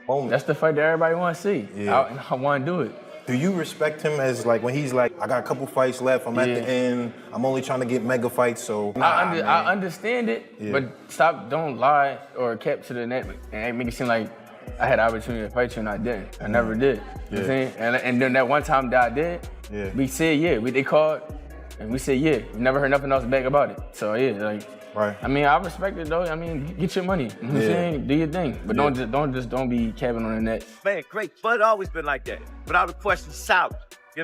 moment. That's the fight that everybody want to see. Yeah. I want to do it. Do you respect him as like when he's like, I got a couple fights left, I'm at the end, I'm only trying to get mega fights, so I understand it, but don't lie or cap to the net and make it seem like I had the opportunity to fight you and I didn't. I never did. You know what I'm saying? And then that one time that I did, we said they called and we said we never heard nothing else back about it. So right. I mean, I respect it though. I mean, get your money. You know what I'm saying? Do your thing. But don't be capping on the net. Man, great. Bud always been like that. Without a question, solid. You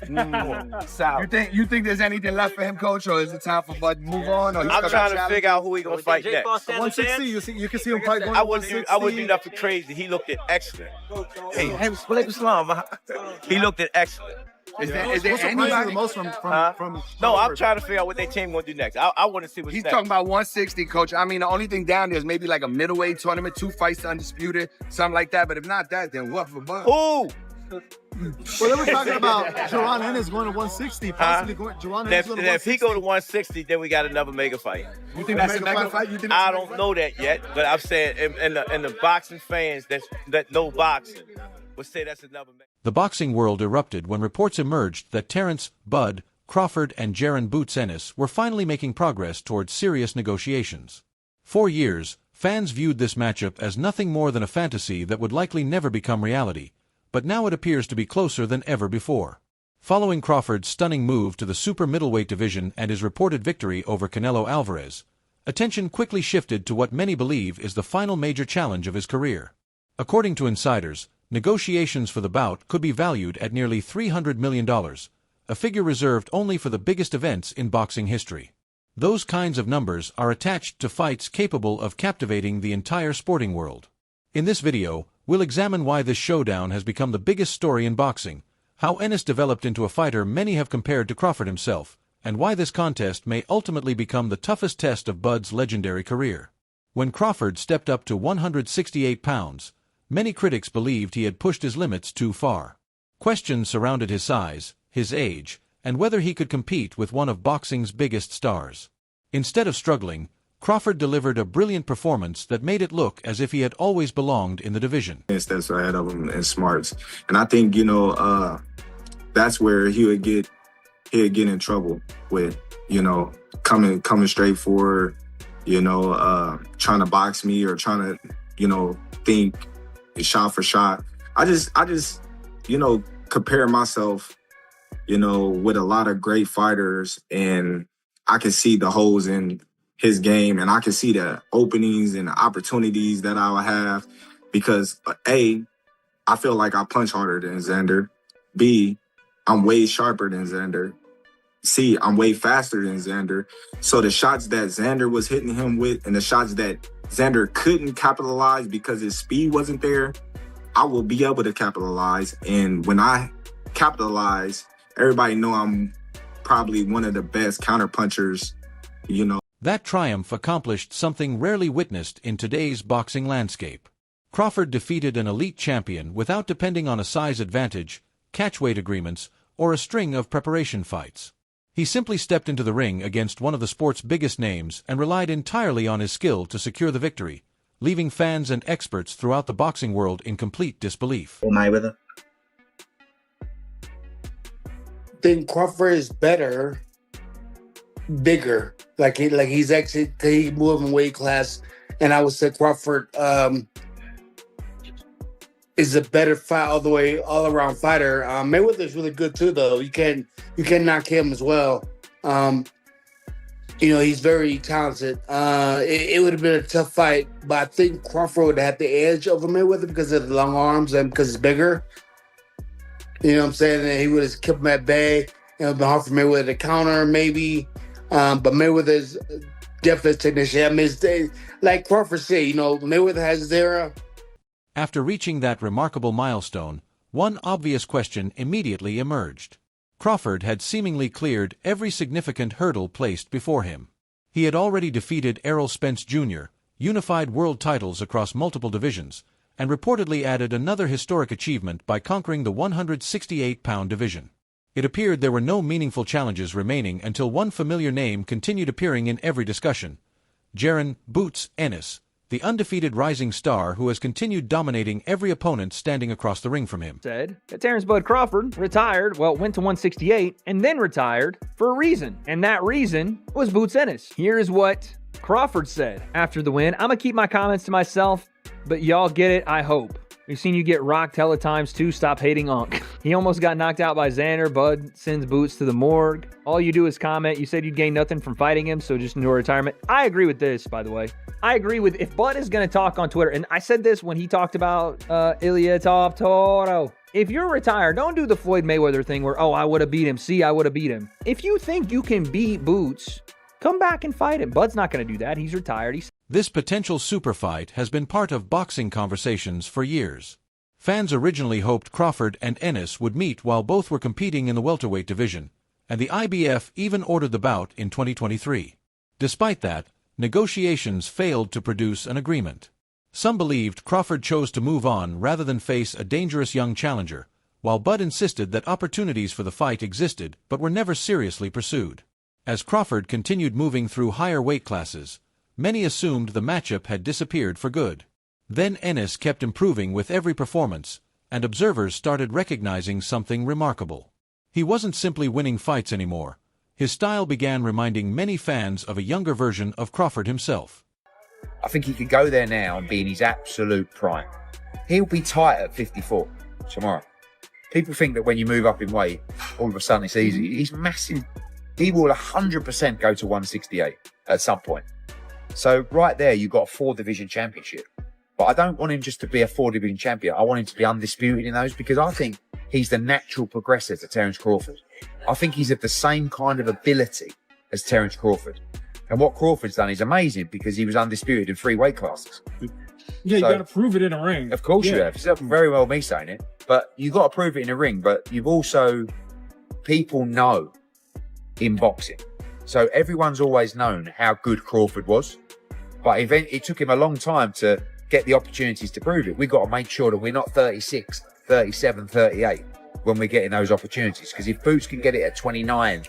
know what I'm saying? Solid. You think there's anything left for him, coach, or is it time for Bud to move on? Or I'm trying to figure out who he gonna fight next. 160, you can see him fight going I wouldn't do nothing crazy. He looked at excellent. Hey, Islam. He looked at excellent. Is there anybody the most from No, I'm trying to figure out what their team gonna do next. I want to see what's He's next. talking about 160, coach. I mean, the only thing down there is maybe like a middleweight tournament, 2 fights undisputed, something like that. But if not that, then what for Bud? Who? Well, they were talking about Jaron Ennis going to 160, possibly going. Jaron Ennis going to 160. If he go to 160, then we got another mega fight. You think that's a mega fight? I don't know that yet, but I'm saying, and the boxing fans that know boxing would say that's another mega. The boxing world erupted when reports emerged that Terence, Bud, Crawford and Jaron "Boots" Ennis were finally making progress towards serious negotiations. For years, fans viewed this matchup as nothing more than a fantasy that would likely never become reality, but now it appears to be closer than ever before. Following Crawford's stunning move to the super middleweight division and his reported victory over Canelo Alvarez, attention quickly shifted to what many believe is the final major challenge of his career. According to insiders, negotiations for the bout could be valued at nearly $300 million, a figure reserved only for the biggest events in boxing history. Those kinds of numbers are attached to fights capable of captivating the entire sporting world. In this video, we'll examine why this showdown has become the biggest story in boxing, how Ennis developed into a fighter many have compared to Crawford himself, and why this contest may ultimately become the toughest test of Bud's legendary career. When Crawford stepped up to 168 pounds, many critics believed he had pushed his limits too far. Questions surrounded his size, his age, and whether he could compete with one of boxing's biggest stars. Instead of struggling, Crawford delivered a brilliant performance that made it look as if he had always belonged in the division. Steps ahead of him in smarts. And I think, that's where he'd get in trouble with, coming straight forward, trying to box me or trying to, think shot for shot. I just compare myself, with a lot of great fighters, and I can see the holes in his game, and I can see the openings and the opportunities that I would have because A, I feel like I punch harder than Xander. B, I'm way sharper than Xander. C, I'm way faster than Xander. So the shots that Xander was hitting him with and the shots that Xander couldn't capitalize because his speed wasn't there, I will be able to capitalize. And when I capitalize, everybody know I'm probably one of the best counterpunchers, That triumph accomplished something rarely witnessed in today's boxing landscape. Crawford defeated an elite champion without depending on a size advantage, catchweight agreements, or a string of preparation fights. He simply stepped into the ring against one of the sport's biggest names and relied entirely on his skill to secure the victory, leaving fans and experts throughout the boxing world in complete disbelief. Mayweather. I think Crawford is better, bigger. He's actually he moving weight class, and I would say Crawford is a better fight all around fighter. Mayweather is really good too, though. You can knock him as well. He's very talented. It would have been a tough fight, but I think Crawford would have had the edge over Mayweather because of the long arms and because it's bigger. You know what I'm saying? And he would have kept him at bay. It would have been hard for Mayweather to counter, maybe. But Mayweather's definitely a technician. I mean, like Crawford said, Mayweather has his era. After reaching that remarkable milestone, one obvious question immediately emerged. Crawford had seemingly cleared every significant hurdle placed before him. He had already defeated Errol Spence Jr., unified world titles across multiple divisions, and reportedly added another historic achievement by conquering the 168-pound division. It appeared there were no meaningful challenges remaining until one familiar name continued appearing in every discussion: Jaron "Boots" Ennis, the undefeated rising star who has continued dominating every opponent standing across the ring from him. Said that Terence "Bud" Crawford retired, went to 168, and then retired for a reason. And that reason was Boots Ennis. Here's what Crawford said after the win. I'm going to keep my comments to myself, but y'all get it, I hope. We've seen you get rocked hella times too. Stop hating Unc. He almost got knocked out by Xander. Bud sends Boots to the morgue. All you do is comment. You said you'd gain nothing from fighting him, so just enjoy retirement. I agree with this, by the way. I agree with if Bud is going to talk on Twitter, and I said this when he talked about Ilya Top Toro. If you're retired, don't do the Floyd Mayweather thing where, oh, I would have beat him. See, I would have beat him. If you think you can beat Boots, come back and fight him. Bud's not going to do that. He's retired. This potential super fight has been part of boxing conversations for years. Fans originally hoped Crawford and Ennis would meet while both were competing in the welterweight division, and the IBF even ordered the bout in 2023. Despite that, negotiations failed to produce an agreement. Some believed Crawford chose to move on rather than face a dangerous young challenger, while Bud insisted that opportunities for the fight existed but were never seriously pursued. As Crawford continued moving through higher weight classes, many assumed the matchup had disappeared for good. Then Ennis kept improving with every performance, and observers started recognizing something remarkable. He wasn't simply winning fights anymore. His style began reminding many fans of a younger version of Crawford himself. I think he could go there now and be in his absolute prime. He'll be tight at 54 tomorrow. People think that when you move up in weight, all of a sudden it's easy. He's massive. He will 100% go to 168 at some point. So right there, you've got a 4-division championship. But I don't want him just to be a 4-division champion. I want him to be undisputed in those because I think he's the natural progressor to Terence Crawford. I think he's of the same kind of ability as Terence Crawford. And what Crawford's done is amazing because he was undisputed in 3 weight classes. Yeah, you got to prove it in a ring. Of course you have. It's very well me saying it. But you've got to prove it in a ring. But you've also, people know in boxing. So everyone's always known how good Crawford was. But it took him a long time to get the opportunities to prove it. We've got to make sure that we're not 36, 37, 38 when we're getting those opportunities. Because if Boots can get it at 29,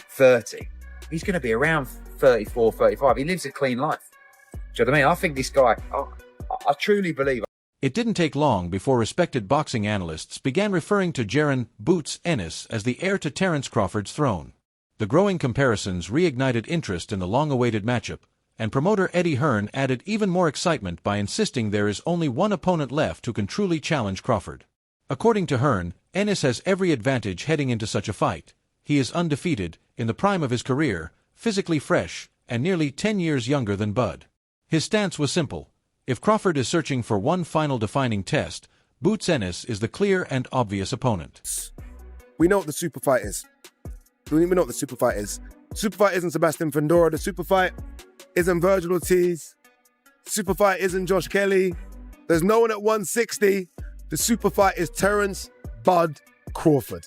30, he's going to be around 34, 35. He lives a clean life. Do you know what I mean? I think this guy, I truly believe. It didn't take long before respected boxing analysts began referring to Jaron "Boots" Ennis as the heir to Terence Crawford's throne. The growing comparisons reignited interest in the long-awaited matchup, and promoter Eddie Hearn added even more excitement by insisting there is only one opponent left who can truly challenge Crawford. According to Hearn, Ennis has every advantage heading into such a fight. He is undefeated, in the prime of his career, physically fresh, and nearly 10 years younger than Bud. His stance was simple. If Crawford is searching for one final defining test, Boots Ennis is the clear and obvious opponent. We know what the super fight is. We know what the super fight is. Super fight isn't Sebastian Fundora. The super fight isn't Virgil Ortiz. Super fight isn't Josh Kelly. There's no one at 160. The super fight is Terence "Bud" Crawford.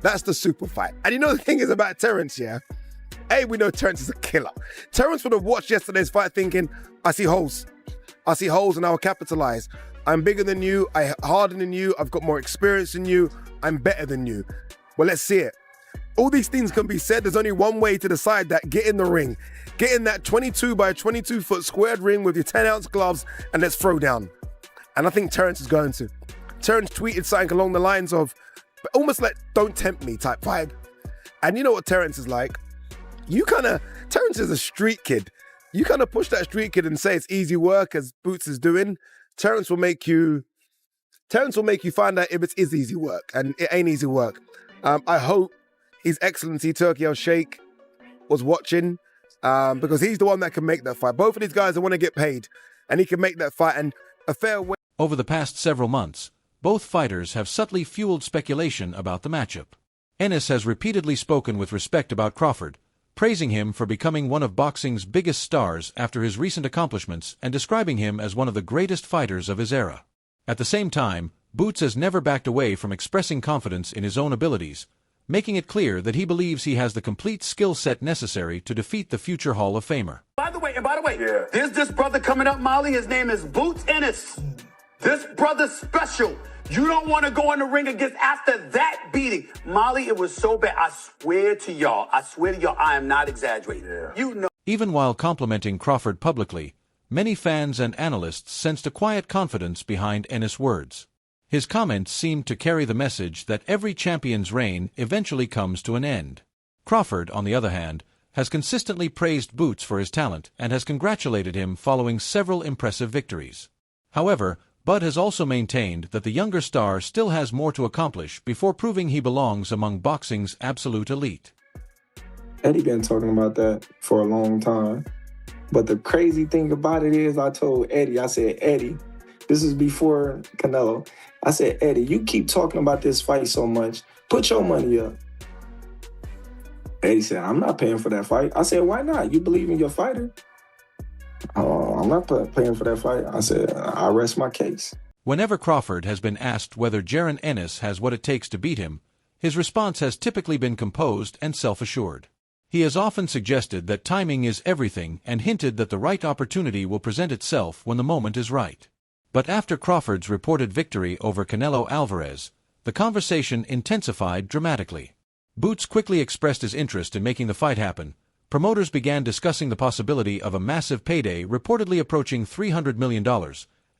That's the super fight. And you know the thing is about Terence, yeah? A, we know Terence is a killer. Terence would have watched yesterday's fight thinking, I see holes. I see holes and I'll capitalize. I'm bigger than you. I'm harder than you. I've got more experience than you. I'm better than you. Well, let's see it. All these things can be said. There's only one way to decide that. Get in the ring. Get in that 22 by 22 foot squared ring with your 10-ounce gloves and let's throw down. And I think Terence is going to. Terence tweeted something along the lines of, almost like, don't tempt me type vibe. And you know what Terence is like? Terence is a street kid. You kind of push that street kid and say it's easy work as Boots is doing. Terence will make you find out if it is easy work, and it ain't easy work. I hope His Excellency Turkey Al-Sheikh was watching because he's the one that can make that fight. Both of these guys want to get paid, and he can make that fight and a fair way. Over the past several months, both fighters have subtly fueled speculation about the matchup. Ennis has repeatedly spoken with respect about Crawford, praising him for becoming one of boxing's biggest stars after his recent accomplishments and describing him as one of the greatest fighters of his era. At the same time, Boots has never backed away from expressing confidence in his own abilities, making it clear that he believes he has the complete skill set necessary to defeat the future Hall of Famer. By the way, there's this brother coming up, Molly. His name is Boots Ennis. This brother's special. You don't want to go in the ring against after that beating. Molly, it was so bad. I swear to y'all, I am not exaggerating. Yeah. You know. Even while complimenting Crawford publicly, Many fans and analysts sensed a quiet confidence behind Ennis' words. His comments seemed to carry the message that every champion's reign eventually comes to an end. Crawford, on the other hand, has consistently praised Boots for his talent and has congratulated him following several impressive victories. However, Bud has also maintained that the younger star still has more to accomplish before proving he belongs among boxing's absolute elite. Eddie been talking about that for a long time. But the crazy thing about it is I told Eddie, I said, Eddie, this is before Canelo. I said, Eddie, you keep talking about this fight so much. Put your money up. Eddie said, I'm not paying for that fight. I said, why not? You believe in your fighter? I'm not paying for that fight. I said, I rest my case. Whenever Crawford has been asked whether Jaron Ennis has what it takes to beat him, his response has typically been composed and self-assured. He has often suggested that timing is everything and hinted that the right opportunity will present itself when the moment is right. But after Crawford's reported victory over Canelo Alvarez, the conversation intensified dramatically. Boots quickly expressed his interest in making the fight happen. Promoters began discussing the possibility of a massive payday reportedly approaching $300 million,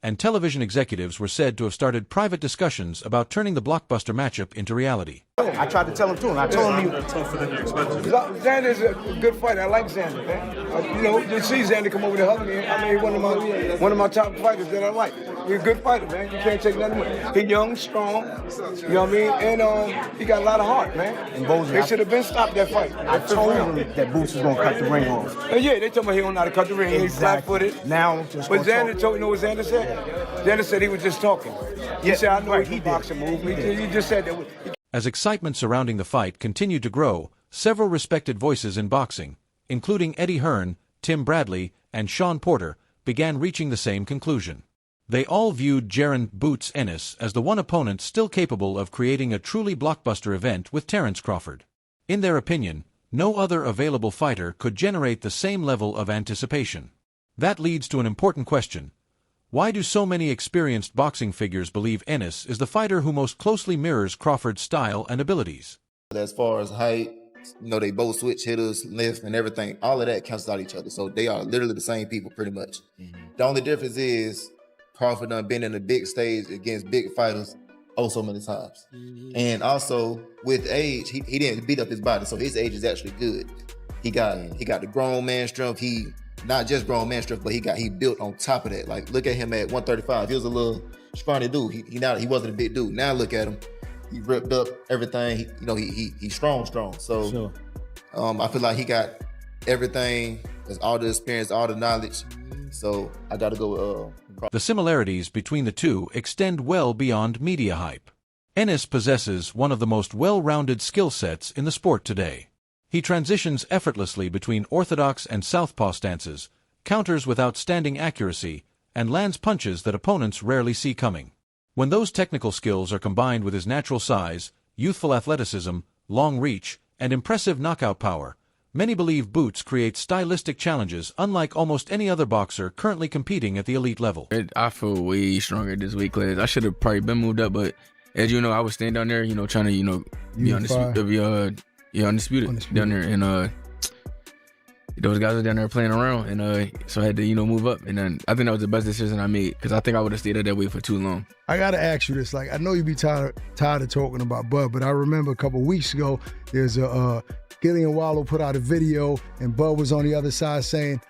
and television executives were said to have started private discussions about turning the blockbuster matchup into reality. I tried to tell him too, and I told him Xander's a good fighter. I like Xander, man. You see Xander come over to hug me. I mean, one of my top fighters that I like. He's a good fighter, man. You can't take nothing away. He's young, strong. You know what I mean? And he got a lot of heart, man. And Bozeman, they should have been stopped that fight. I told him that Boots was gonna cut the ring off. Yeah, they told me he don't know how to cut the ring. He's flat-footed. Now, just but Xander told you know what Xander said? Xander said he was just talking. He said, I know he boxing move. He just said that. As excitement surrounding the fight continued to grow, several respected voices in boxing, including Eddie Hearn, Tim Bradley, and Sean Porter, began reaching the same conclusion. They all viewed Jaron "Boots" Ennis as the one opponent still capable of creating a truly blockbuster event with Terence Crawford. In their opinion, no other available fighter could generate the same level of anticipation. That leads to an important question. Why do so many experienced boxing figures believe Ennis is the fighter who most closely mirrors Crawford's style and abilities? As far as height, they both switch hitters, lift, and everything. All of that cancels out each other. So they are literally the same people pretty much. The only difference is Crawford done been in the big stage against big fighters so many times. And also with age, he didn't beat up his body, so his age is actually good. He got the grown man strength. He not just grown man strength, but he built on top of that. Like, look at him at 135. He was a little scrawny dude. He wasn't a big dude. Now look at him. He ripped up everything. He's strong. So sure. I feel like he got everything. There's all the experience, all the knowledge. So I got to go with The similarities between the two extend well beyond media hype. Ennis possesses one of the most well-rounded skill sets in the sport today. He transitions effortlessly between orthodox and southpaw stances, counters with outstanding accuracy, and lands punches that opponents rarely see coming. When those technical skills are combined with his natural size, youthful athleticism, long reach, and impressive knockout power, many believe Boots creates stylistic challenges unlike almost any other boxer currently competing at the elite level. I feel way stronger this weight class. I should have probably been moved up, but as you know, I was standing down there, trying to, be undisputed down there, and those guys are down there playing around, and so I had to move up, and then I think that was the best decision I made, because I think I would have stayed at that weight for too long. I gotta ask you this, I know you be tired of talking about Bud, but I remember a couple weeks ago there's a Gillian Wallow put out a video, and Bud was on the other side saying,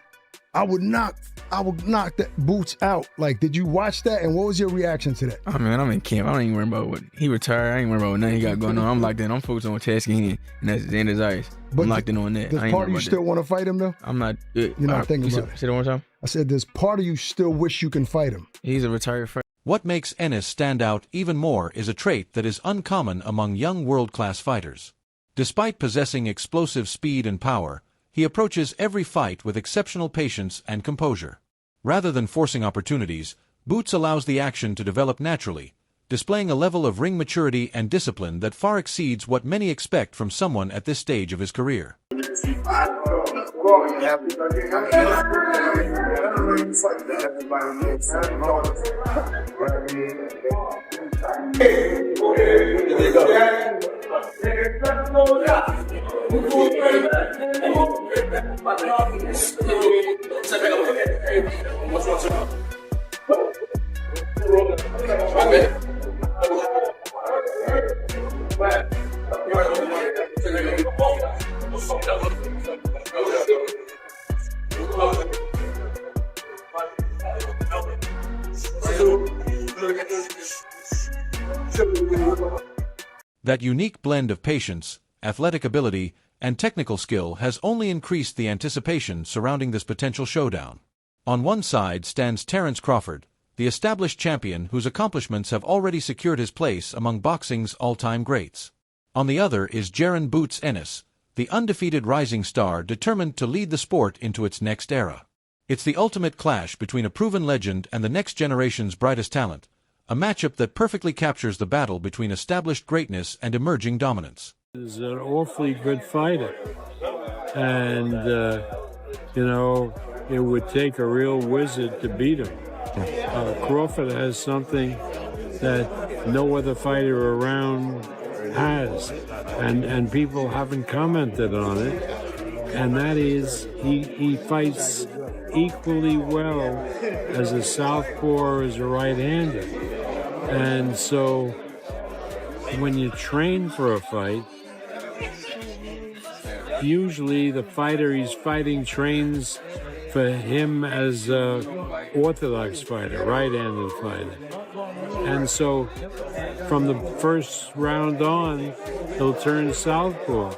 I would knock that Boots out. Did you watch that? And what was your reaction to that? Oh man, I'm in camp. I don't even worry about what he retired. I ain't worry about what nothing he got going on. I'm locked in. I'm focused on tasking, and that's Xander's eyes. I'm locked in on that. Does part of you still want to fight him though? I'm not. You're not thinking about it. Say that one more time. I said, does part of you still wish you can fight him? He's a retired fighter. What makes Ennis stand out even more is a trait that is uncommon among young world-class fighters. Despite possessing explosive speed and power, he approaches every fight with exceptional patience and composure. Rather than forcing opportunities, Boots allows the action to develop naturally, displaying a level of ring maturity and discipline that far exceeds what many expect from someone at this stage of his career. There you go. That unique blend of patience, athletic ability, and technical skill has only increased the anticipation surrounding this potential showdown. On one side stands Terence Crawford, the established champion whose accomplishments have already secured his place among boxing's all-time greats. On the other is Jaron "Boots" Ennis, the undefeated rising star determined to lead the sport into its next era. It's the ultimate clash between a proven legend and the next generation's brightest talent, a matchup that perfectly captures the battle between established greatness and emerging dominance. He's an awfully good fighter, and you know, it would take a real wizard to beat him. Crawford has something that no other fighter around has, and people haven't commented on it, and that is he fights equally well as a southpaw or as a right-hander. And so when you train for a fight, usually the fighter he's fighting trains for him as an orthodox fighter, right-handed fighter. And so from the first round on, he'll turn southpaw,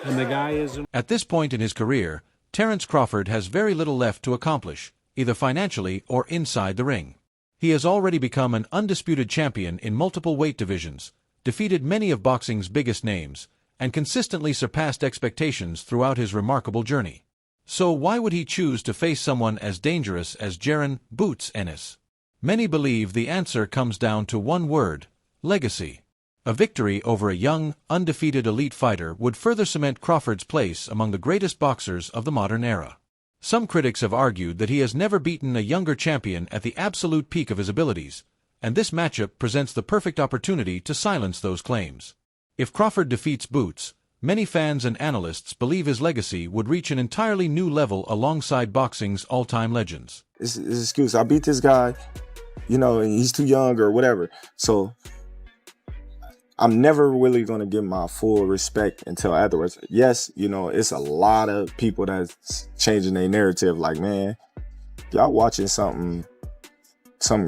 and the guy isn't. At this point in his career, Terence Crawford has very little left to accomplish, either financially or inside the ring. He has already become an undisputed champion in multiple weight divisions, defeated many of boxing's biggest names, and consistently surpassed expectations throughout his remarkable journey. So why would he choose to face someone as dangerous as Jaron "Boots" Ennis? Many believe the answer comes down to one word: legacy. A victory over a young, undefeated elite fighter would further cement Crawford's place among the greatest boxers of the modern era. Some critics have argued that he has never beaten a younger champion at the absolute peak of his abilities, and this matchup presents the perfect opportunity to silence those claims. If Crawford defeats Boots, many fans and analysts believe his legacy would reach an entirely new level alongside boxing's all-time legends. It's an excuse. I beat this guy, you know, and he's too young or whatever. So I'm never really going to give my full respect until afterwards. Yes, you know, it's a lot of people that's changing their narrative. Like, man, y'all watching something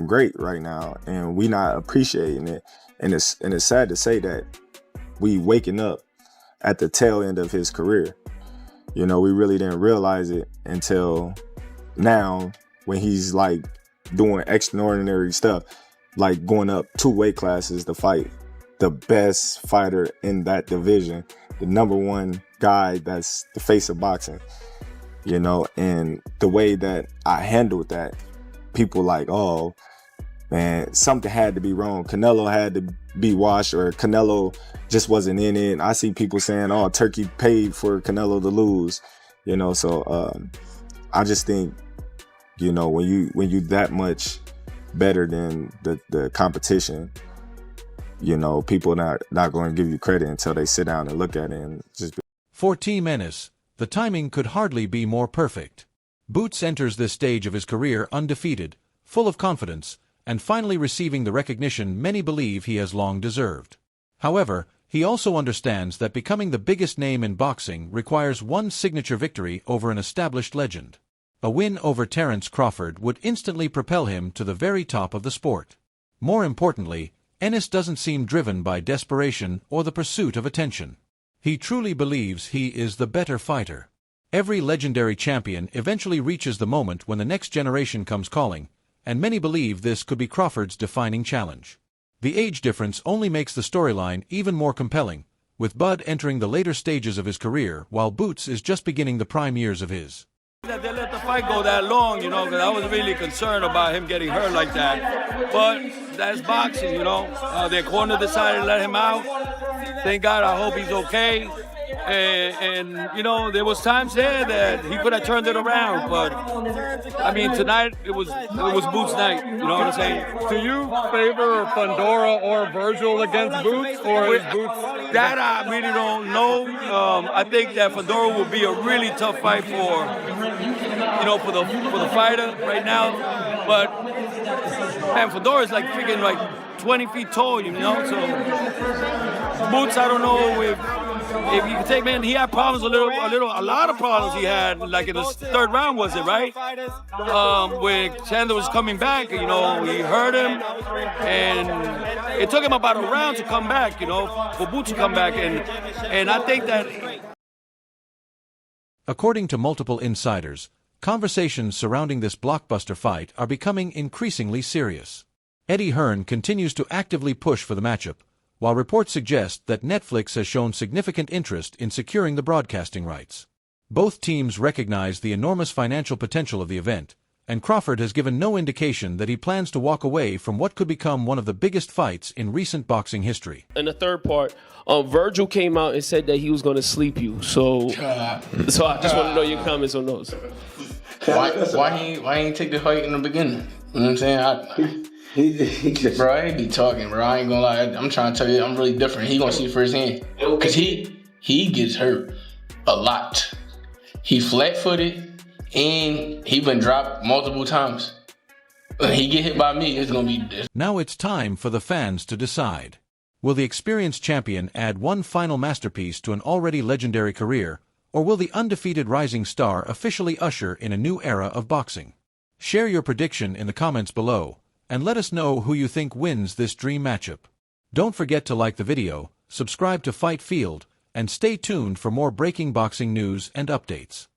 great right now, and we not appreciating it. And it's sad to say that we waking up at the tail end of his career. You know, we really didn't realize it until now, when he's like doing extraordinary stuff, like going up 2 weight classes to fight the best fighter in that division, the #1 guy that's the face of boxing, you know. And the way that I handled that, people like, oh man, something had to be wrong. Canelo had to be washed, or Canelo just wasn't in it. I see people saying, oh, Turkey paid for Canelo to lose, you know. So I just think, you know, when you that much better than the competition, you know, people not going to give you credit until they sit down and look at it and just. For Team Ennis, the timing could hardly be more perfect. Boots enters this stage of his career undefeated, full of confidence, and finally receiving the recognition many believe he has long deserved. However, he also understands that becoming the biggest name in boxing requires one signature victory over an established legend. A win over Terence Crawford would instantly propel him to the very top of the sport. More importantly, Ennis doesn't seem driven by desperation or the pursuit of attention. He truly believes he is the better fighter. Every legendary champion eventually reaches the moment when the next generation comes calling, and many believe this could be Crawford's defining challenge. The age difference only makes the storyline even more compelling, with Bud entering the later stages of his career while Boots is just beginning the prime years of his. That they let the fight go that long, you know, because I was really concerned about him getting hurt like that. But that's boxing, you know. Their corner decided to let him out. Thank God, I hope he's okay. And you know, there was times there that he could have turned it around, but I mean, tonight it was Boots' night. You know what I'm saying? Do you favor Fundora or Virgil against Boots, or is Boots? That I really don't know. I think that Fundora will be a really tough fight for the fighter right now. But man, Fundora is like freaking like 20 feet tall, you know. So Boots, I don't know if you can take, man, he had problems a lot of problems he had, like in the third round, was it, right? When Chandler was coming back, you know, he hurt him, and it took him about a round to come back, you know, for Boots to come back, and I think that... According to multiple insiders, conversations surrounding this blockbuster fight are becoming increasingly serious. Eddie Hearn continues to actively push for the matchup, while reports suggest that Netflix has shown significant interest in securing the broadcasting rights. Both teams recognize the enormous financial potential of the event, and Crawford has given no indication that he plans to walk away from what could become one of the biggest fights in recent boxing history. In the third part, Virgil came out and said that he was going to sleep you. So I just want to know your comments on those. Why he ain't take the fight in the beginning? You know what I'm saying? Bro, I ain't be talking, bro. I ain't gonna lie. I'm trying to tell you, I'm really different. He gonna see firsthand. Cause he gets hurt a lot. He flat-footed and he been dropped multiple times. When he get hit by me, it's gonna be this. Now it's time for the fans to decide. Will the experienced champion add one final masterpiece to an already legendary career, or will the undefeated rising star officially usher in a new era of boxing? Share your prediction in the comments below, and let us know who you think wins this dream matchup. Don't forget to like the video, subscribe to Fight Field, and stay tuned for more breaking boxing news and updates.